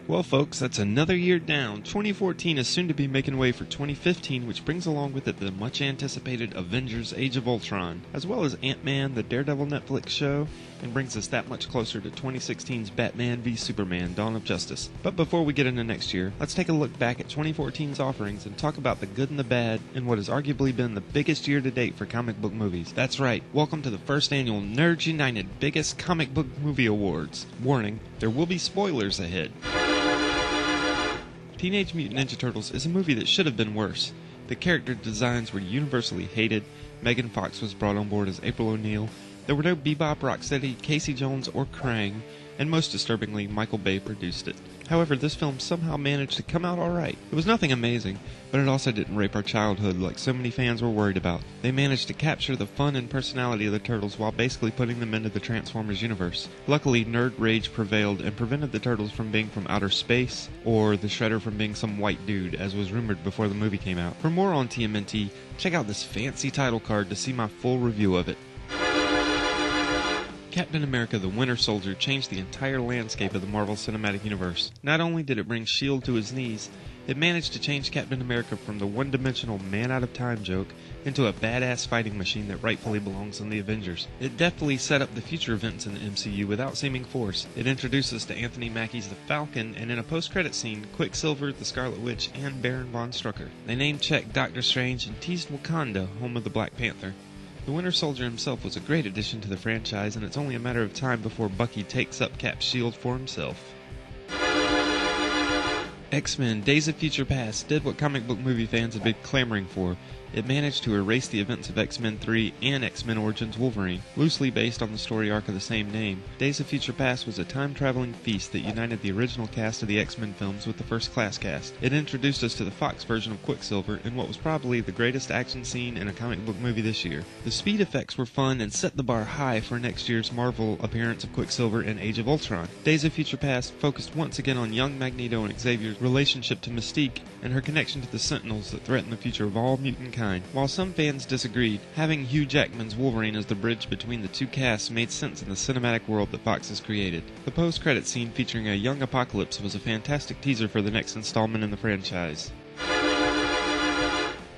Well, folks, that's another year down. 2014 is soon to be making way for 2015, which brings along with it the much-anticipated Avengers Age of Ultron, as well as Ant-Man, the Daredevil Netflix show, and brings us that much closer to 2016's Batman v Superman: Dawn of Justice. But before we get into next year, let's take a look back at 2014's offerings and talk about the good and the bad in what has arguably been the biggest year to date for comic book movies. That's right, welcome to the first annual Nerds United Biggest Comic Book Movie Awards. Warning, there will be spoilers ahead. Teenage Mutant Ninja Turtles is a movie that should have been worse. The character designs were universally hated, Megan Fox was brought on board as April O'Neil, there were no Bebop, Rocksteady, Casey Jones, or Krang, and most disturbingly, Michael Bay produced it. However, this film somehow managed to come out alright. It was nothing amazing, but it also didn't rape our childhood like so many fans were worried about. They managed to capture the fun and personality of the Turtles while basically putting them into the Transformers universe. Luckily, nerd rage prevailed and prevented the Turtles from being from outer space, or the Shredder from being some white dude, as was rumored before the movie came out. For more on TMNT, check out this fancy title card to see my full review of it. Captain America the Winter Soldier changed the entire landscape of the Marvel Cinematic Universe. Not only did it bring S.H.I.E.L.D. to his knees, it managed to change Captain America from the one-dimensional man-out-of-time joke into a badass fighting machine that rightfully belongs in the Avengers. It deftly set up the future events in the MCU without seeming forced. It introduced us to Anthony Mackie's The Falcon, and in a post-credit scene, Quicksilver, the Scarlet Witch, and Baron von Strucker. They name-checked Doctor Strange and teased Wakanda, home of the Black Panther. The Winter Soldier himself was a great addition to the franchise, and it's only a matter of time before Bucky takes up Cap's shield for himself. X-Men Days of Future Past did what comic book movie fans have been clamoring for. It managed to erase the events of X-Men 3 and X-Men Origins Wolverine. Loosely based on the story arc of the same name, Days of Future Past was a time-traveling feast that united the original cast of the X-Men films with the First Class cast. It introduced us to the Fox version of Quicksilver in what was probably the greatest action scene in a comic book movie this year. The speed effects were fun and set the bar high for next year's Marvel appearance of Quicksilver in Age of Ultron. Days of Future Past focused once again on young Magneto and Xavier's relationship to Mystique and her connection to the Sentinels that threaten the future of all mutant kind. While some fans disagreed, having Hugh Jackman's Wolverine as the bridge between the two casts made sense in the cinematic world that Fox has created. The post-credit scene featuring a young Apocalypse was a fantastic teaser for the next installment in the franchise.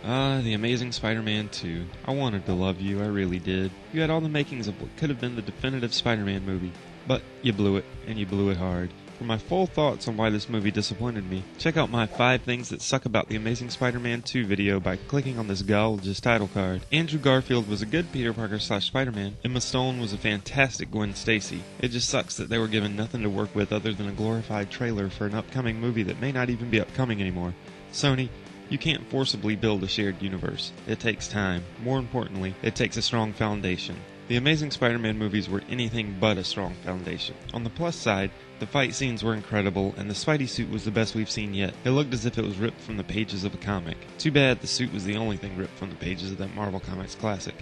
The Amazing Spider-Man 2. I wanted to love you, I really did. You had all the makings of what could have been the definitive Spider-Man movie, but you blew it, and you blew it hard. For my full thoughts on why this movie disappointed me, check out my 5 things that suck about the Amazing Spider-Man 2 video by clicking on this gorgeous title card. Andrew Garfield was a good Peter Parker / Spider-Man. Emma Stone was a fantastic Gwen Stacy. It just sucks that they were given nothing to work with other than a glorified trailer for an upcoming movie that may not even be upcoming anymore. Sony, you can't forcibly build a shared universe. It takes time. More importantly, it takes a strong foundation. The Amazing Spider-Man movies were anything but a strong foundation. On the plus side, the fight scenes were incredible, and the Spidey suit was the best we've seen yet. It looked as if it was ripped from the pages of a comic. Too bad the suit was the only thing ripped from the pages of that Marvel Comics classic.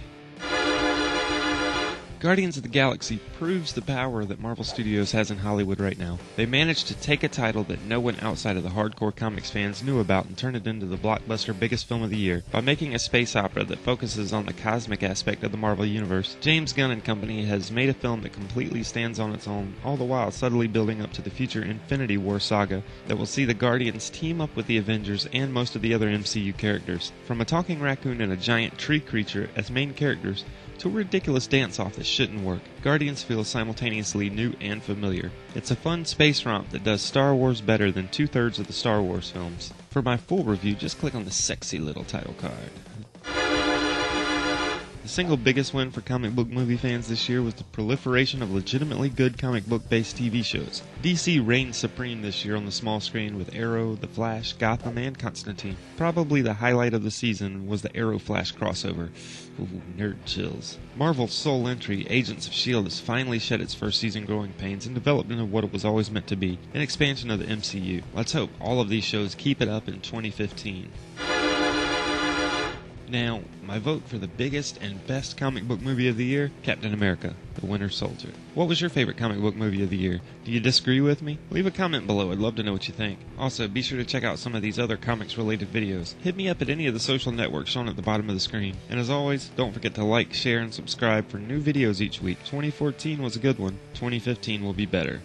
Guardians of the Galaxy proves the power that Marvel Studios has in Hollywood right now. They managed to take a title that no one outside of the hardcore comics fans knew about and turn it into the blockbuster biggest film of the year by making a space opera that focuses on the cosmic aspect of the Marvel Universe. James Gunn and company has made a film that completely stands on its own, all the while subtly building up to the future Infinity War saga that will see the Guardians team up with the Avengers and most of the other MCU characters. From a talking raccoon and a giant tree creature as main characters, to a ridiculous dance-off that shouldn't work, Guardians feels simultaneously new and familiar. It's a fun space romp that does Star Wars better than 2/3 of the Star Wars films. For my full review, just click on the sexy little title card. The single biggest win for comic book movie fans this year was the proliferation of legitimately good comic book-based TV shows. DC reigned supreme this year on the small screen with Arrow, The Flash, Gotham, and Constantine. Probably the highlight of the season was the Arrow-Flash crossover. Ooh, nerd chills. Marvel's sole entry, Agents of S.H.I.E.L.D., has finally shed its first season growing pains and developed into what it was always meant to be, an expansion of the MCU. Let's hope all of these shows keep it up in 2015. Now, my vote for the biggest and best comic book movie of the year, Captain America, the Winter Soldier. What was your favorite comic book movie of the year? Do you disagree with me? Leave a comment below, I'd love to know what you think. Also, be sure to check out some of these other comics-related videos. Hit me up at any of the social networks shown at the bottom of the screen. And as always, don't forget to like, share, and subscribe for new videos each week. 2014 was a good one. 2015 will be better.